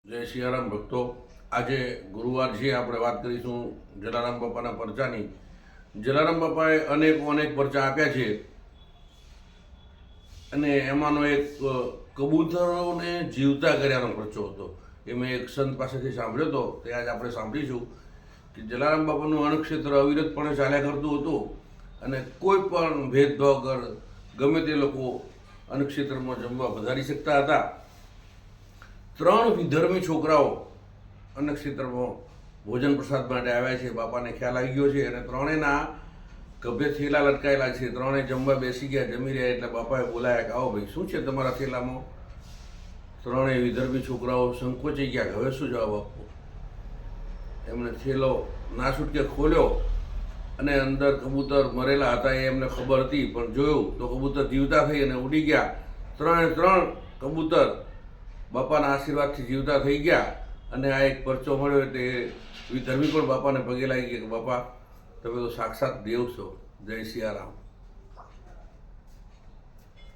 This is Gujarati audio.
જય સિયારામ ભક્તો, આજે ગુરુવાર છે. આપણે વાત કરીશું જલારામ બાપાના પરચાની. જલારામ બાપાએ અનેક પરચા આપ્યા છે અને એમાંનો એક કબૂતરોને જીવતા કર્યાનો પરચો હતો. એ મેં એક સંત પાસેથી સાંભળ્યો હતો. તે આજે આપણે સાંભળીશું કે જલારામ બાપાનું અન્નક્ષેત્ર અવિરતપણે ચાલ્યા કરતું હતું અને કોઈ પણ ભેદભાવ વગર ગમે તે લોકો અન્નક્ષેત્રમાં જમવા વધારી શકતા હતા. 3 વિધર્મી છોકરાઓ અન્નક્ષેત્રમાં ભોજન પ્રસાદ માટે આવ્યા છે. બાપાને ખ્યાલ આવી ગયો છે અને ત્રણેયના ગભે થેલા લટકાયેલા છે. ત્રણેય જમવા બેસી ગયા, જમી રહ્યા એટલે બાપાએ બોલાયા કે આવો ભાઈ, શું છે તમારા થેલામાં? ત્રણેય વિધર્મી છોકરાઓ સંકોચી ગયા, હવે શું જવાબ આપવો? એમણે થેલો ના છૂટકે ખોલ્યો અને અંદર કબૂતર મરેલા હતા એ એમને ખબર હતી, પણ જોયું તો કબૂતર જીવતા થઈ અને ઉડી ગયા. 3 કબૂતર બાપાના આશીર્વાદથી જીવતા થઈ ગયા અને આ એક પરચો મળ્યો એટલે વિધર્મી પણ બાપાને પગે લાગી ગયા કે બાપા, તમે તો સાક્ષાત દેવ છો. જય સિયારામ.